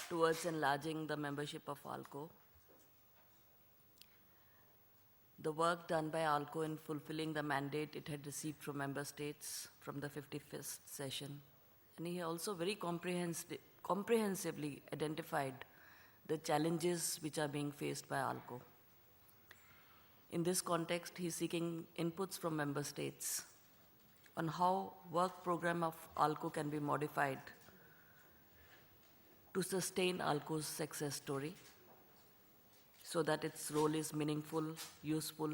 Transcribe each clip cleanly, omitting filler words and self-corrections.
towards enlarging the membership of ALCO. The work done by ALCO in fulfilling the mandate it had received from member states from the 51st session. And he also very comprehensively identified the challenges which are being faced by ALCO. In this context, he is seeking inputs from member states on how work program of ALCO can be modified to sustain ALCO's success story, so that its role is meaningful, useful,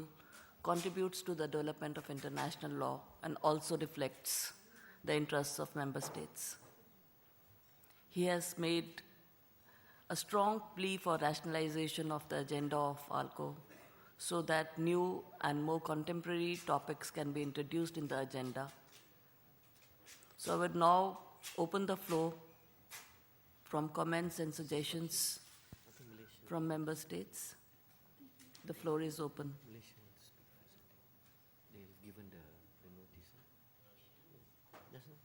contributes to the development of international law, and also reflects the interests of member states. He has made a strong plea for rationalization of the agenda of ALCO so that new and more contemporary topics can be introduced in the agenda. So I would now open the floor from comments and suggestions from member states. The floor is open. They've given the notice. Just now,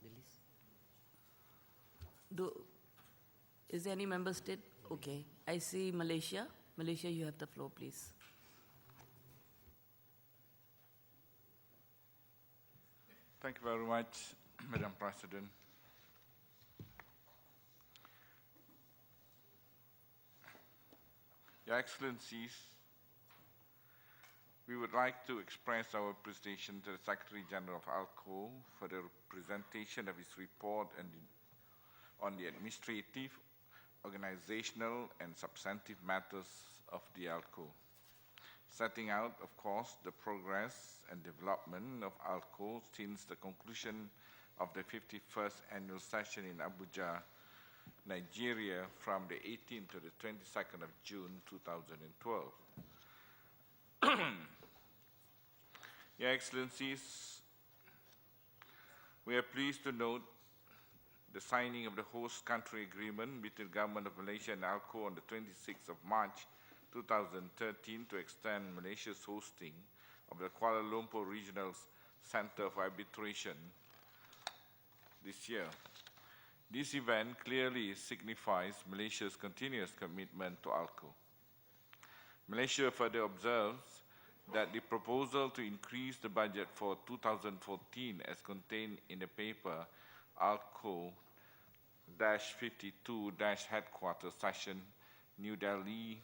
the list. Is there any member state? Okay. I see Malaysia. Malaysia, you have the floor, please. Thank you very much, Madam President. Your Excellencies, we would like to express our appreciation to the Secretary General of ALCO for the presentation of his report on the administrative, organizational, and substantive matters of the ALCO, setting out, of course, the progress and development of ALCO since the conclusion of the 51st annual session in Abuja, Nigeria, from the 18th to the 22nd of June 2012. Your Excellencies, we are pleased to note the signing of the host country agreement between the Government of Malaysia and ALCO on the 26th of March 2013 to extend Malaysia's hosting of the Kuala Lumpur Regional Center for Arbitration this year. This event clearly signifies Malaysia's continuous commitment to ALCO. Malaysia further observes that the proposal to increase the budget for 2014 as contained in the paper ALCO-52-Headquarters Session, New Delhi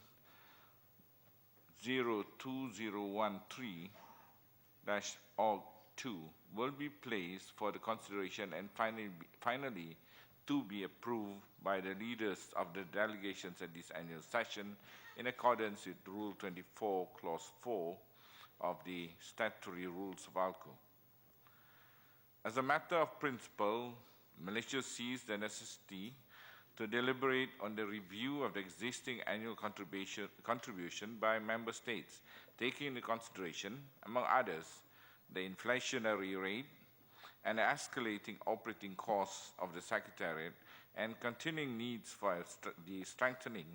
02013-2 will be placed for the consideration and finally to be approved by the leaders of the delegations at this annual session in accordance with Rule 24, Clause 4 of the statutory rules of ALCO. As a matter of principle, Malaysia sees the necessity to deliberate on the review of the existing annual contribution by member states, taking into consideration, among others, the inflationary rate and the escalating operating costs of the Secretariat and continuing needs for the strengthening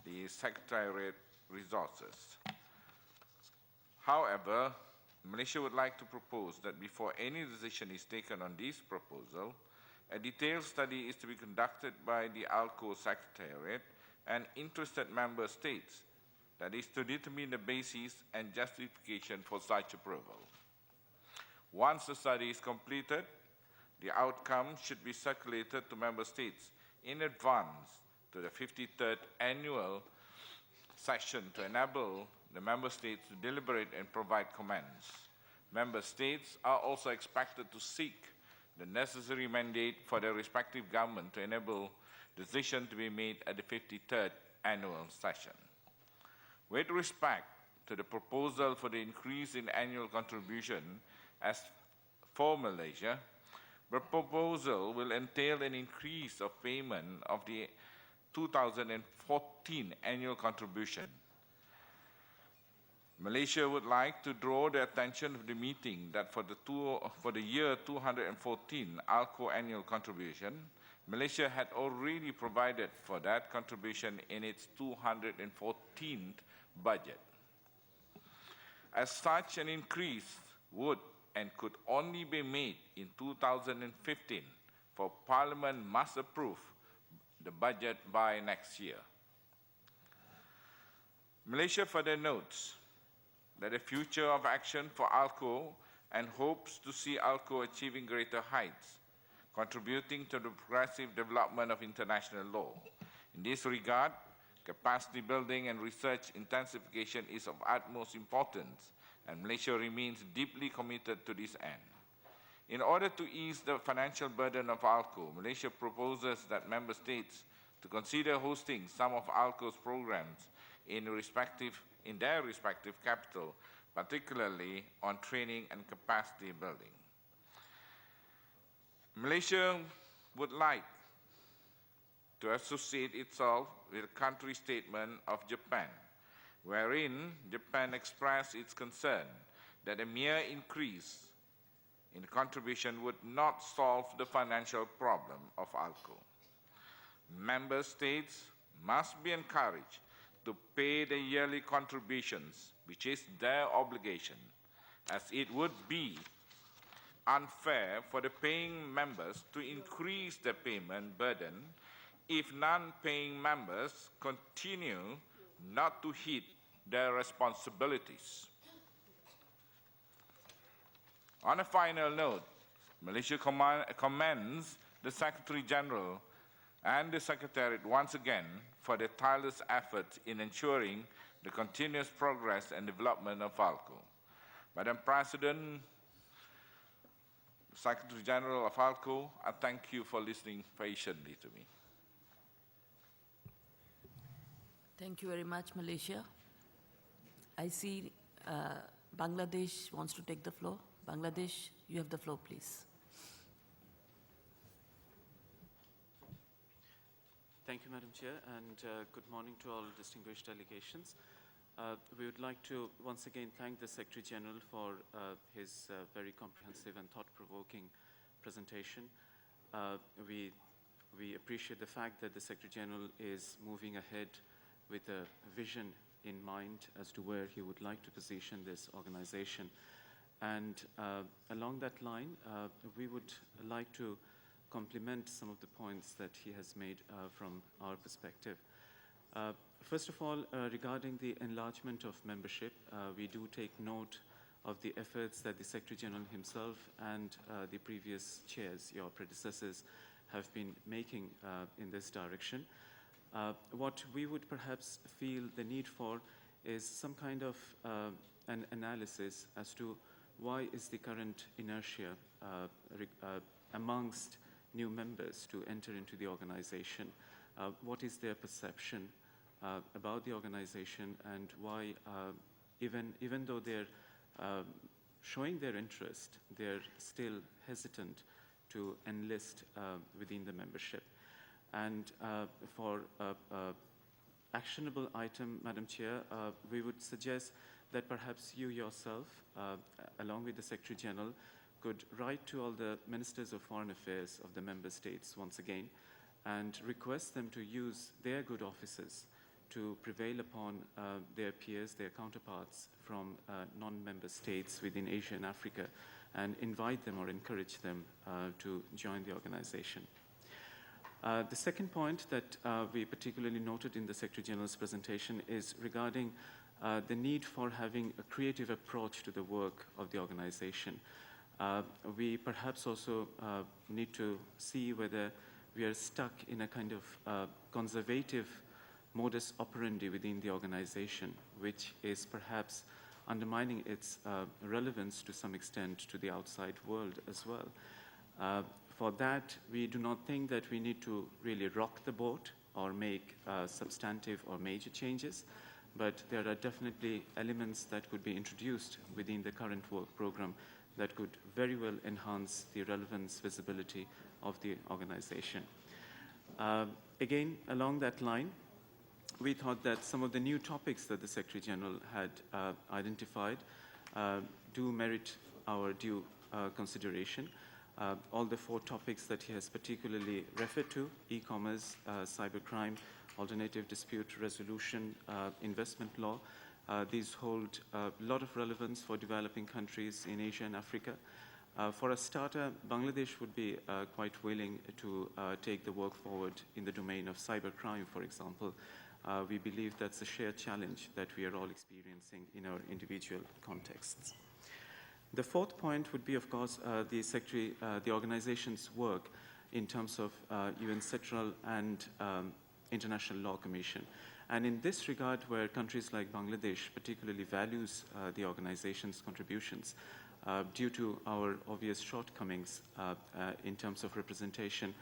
the Secretariat resources. However, Malaysia would like to propose that before any decision is taken on this proposal, a detailed study is to be conducted by the ALCO Secretariat and interested member states, that is to determine the basis and justification for such approval. Once the study is completed, the outcome should be circulated to member states in advance to the 53rd annual session to enable the member states to deliberate and provide comments. Member states are also expected to seek the necessary mandate for their respective government to enable decision to be made at the 53rd annual session. With respect to the proposal for the increase in annual contribution as for Malaysia, the proposal will entail an increase of payment of the 2014 annual contribution. Malaysia would like to draw the attention of the meeting that for the year 2014 ALCO annual contribution, Malaysia had already provided for that contribution in its 214th budget. As such, an increase would and could only be made in 2015, for Parliament must approve the budget by next year. Malaysia further notes that the future of action for ALCO and hopes to see ALCO achieving greater heights, contributing to the progressive development of international law. In this regard, capacity building and research intensification is of utmost importance, and Malaysia remains deeply committed to this end. In order to ease the financial burden of ALCO, Malaysia proposes that member states to consider hosting some of ALCO's programs in their respective capital, particularly on training and capacity building. Malaysia would like to associate itself with the country statement of Japan, wherein Japan expressed its concern that a mere increase in contribution would not solve the financial problem of ALCO. Member states must be encouraged to pay the yearly contributions, which is their obligation, as it would be unfair for the paying members to increase the payment burden if non-paying members continue not to hit their responsibilities. On a final note, Malaysia commends the Secretary General and the Secretariat once again for their tireless efforts in ensuring the continuous progress and development of ALCO. Madam President, Secretary General of ALCO, I thank you for listening patiently to me. Thank you very much, Malaysia. I see Bangladesh wants to take the floor. Bangladesh, you have the floor, please. Thank you, Madam Chair, and good morning to all distinguished delegations. We would like to once again thank the Secretary General for his very comprehensive and thought-provoking presentation. We appreciate the fact that the Secretary General is moving ahead with a vision in mind as to where he would like to position this organization. And along that line, we would like to complement some of the points that he has made from our perspective. First of all, regarding the enlargement of membership, we do take note of the efforts that the Secretary General himself and the previous chairs, your predecessors, have been making in this direction. What we would perhaps feel the need for is some kind of an analysis as to why is the current inertia amongst new members to enter into the organization. What is their perception about the organization, and why, even though they're showing their interest, they're still hesitant to enlist within the membership. And for actionable item, Madam Chair, we would suggest that perhaps you yourself, along with the Secretary General, could write to all the Ministers of Foreign Affairs of the member states once again and request them to use their good offices to prevail upon their peers, their counterparts from non-member states within Asia and Africa, and invite them or encourage them to join the organization. The second point that we particularly noted in the Secretary General's presentation is regarding the need for having a creative approach to the work of the organization. We perhaps also need to see whether we are stuck in a kind of conservative modus operandi within the organization, which is perhaps undermining its relevance to some extent to the outside world as well. For that, we do not think that we need to really rock the boat or make substantive or major changes, but there are definitely elements that could be introduced within the current work program that could very well enhance the relevance, visibility of the organization. Again, along that line, we thought that some of the new topics that the Secretary General had identified do merit our due consideration. All the 4 topics that he has particularly referred to, e-commerce, cybercrime, alternative dispute resolution, investment law, these hold a lot of relevance for developing countries in Asia and Africa. For a starter, Bangladesh would be quite willing to take the work forward in the domain of cybercrime, for example. We believe that's a shared challenge that we are all experiencing in our individual contexts. The fourth point would be, of course, the organization's work in terms of UN Central and International Law Commission. And in this regard, where countries like Bangladesh particularly values the organization's contributions, due to our obvious shortcomings in terms of representation,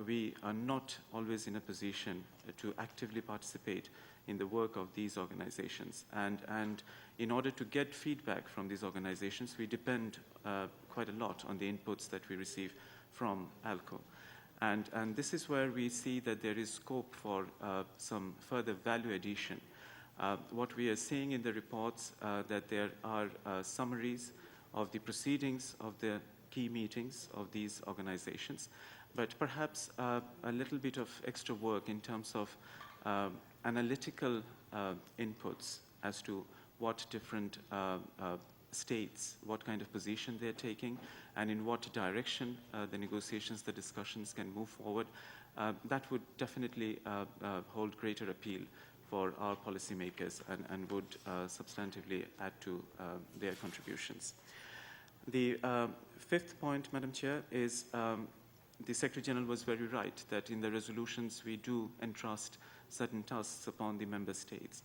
we are not always in a position to actively participate in the work of these organizations. And in order to get feedback from these organizations, we depend quite a lot on the inputs that we receive from ALCO. And this is where we see that there is scope for some further value addition. What we are seeing in the reports that there are summaries of the proceedings of the key meetings of these organizations, but perhaps a little bit of extra work in terms of analytical inputs as to what different states, what kind of position they're taking, and in what direction the negotiations, the discussions can move forward. That would definitely hold greater appeal for our policymakers and would substantively add to their contributions. The fifth point, Madam Chair, is the Secretary General was very right that in the resolutions we do entrust certain tasks upon the member states.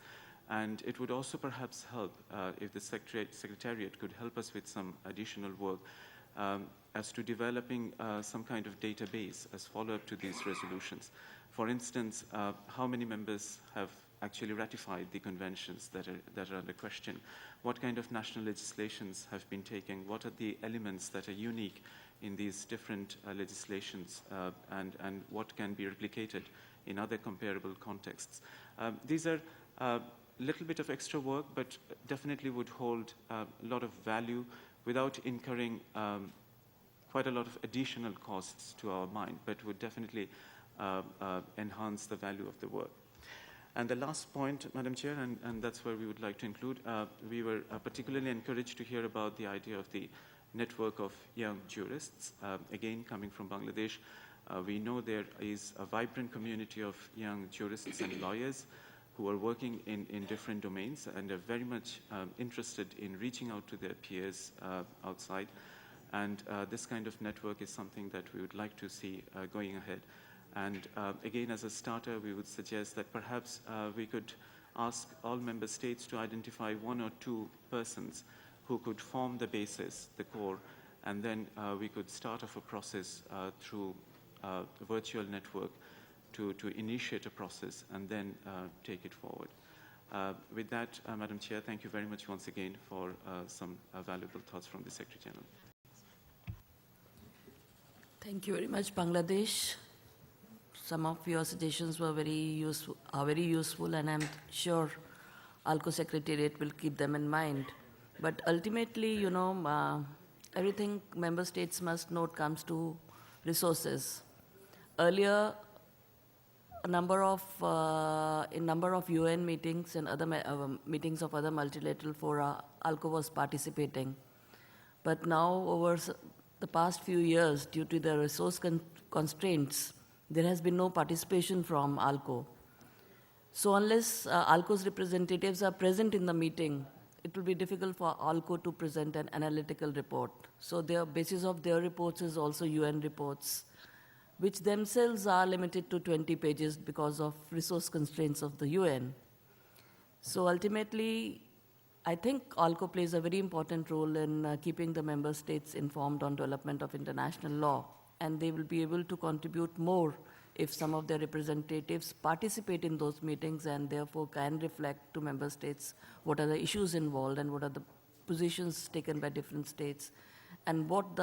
And it would also perhaps help if the Secretariat could help us with some additional work as to developing some kind of database as follow-up to these resolutions. For instance, how many members have actually ratified the conventions that are under question? What kind of national legislations have been taken? What are the elements that are unique in these different legislations and what can be replicated in other comparable contexts? These are a little bit of extra work, but definitely would hold a lot of value without incurring quite a lot of additional costs to our mind, but would definitely enhance the value of the work. And the last point, Madam Chair, and that's where we would like to include, we were particularly encouraged to hear about the idea of the network of young jurists. Again, coming from Bangladesh, we know there is a vibrant community of young jurists and lawyers who are working in different domains and are very much interested in reaching out to their peers outside. And this kind of network is something that we would like to see going ahead. And again, as a starter, we would suggest that perhaps we could ask all member states to identify one or two persons who could form the basis, the core, and then we could start off a process through a virtual network to initiate a process and then take it forward. With that, Madam Chair, thank you very much once again for some valuable thoughts from the Secretary General. Thank you very much, Bangladesh. Some of your suggestions were very useful, and I'm sure ALCO Secretariat will keep them in mind. But ultimately, you know, everything member states must note comes to resources. Earlier, in number of UN meetings and other meetings of other multilateral fora, ALCO was participating. But now, over the past few years, due to the resource constraints, there has been no participation from ALCO. So unless ALCO's representatives are present in the meeting, it will be difficult for ALCO to present an analytical report. So the basis of their reports is also UN reports, which themselves are limited to 20 pages because of resource constraints of the UN. So ultimately, I think ALCO plays a very important role in keeping the member states informed on development of international law, and they will be able to contribute more if some of their representatives participate in those meetings and therefore can reflect to member states what are the issues involved and what are the positions taken by different states, and what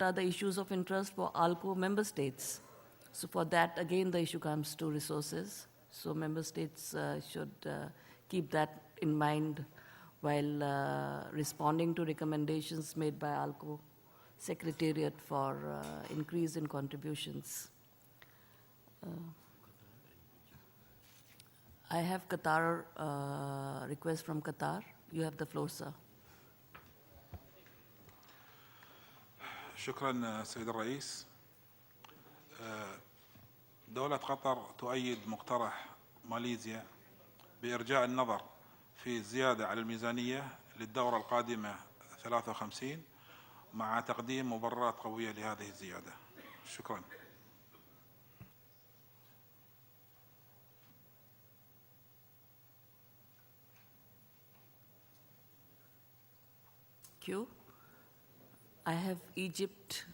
are the issues of interest for ALCO member states. So for that, again, the issue comes to resources. So member states should keep that in mind while responding to recommendations made by ALCO Secretariat for increase in contributions. I have Qatar, request from Qatar. You have the floor, sir. شكرا سيد الرئيس. دولة قطر تؤيد مقترح ماليزيا بإرجاء النظر في الزيادة على الميزانية للدورة القادمة 53 مع تقديم مبررات قوية لهذه الزيادة. شكرا. Thank you. I have Egypt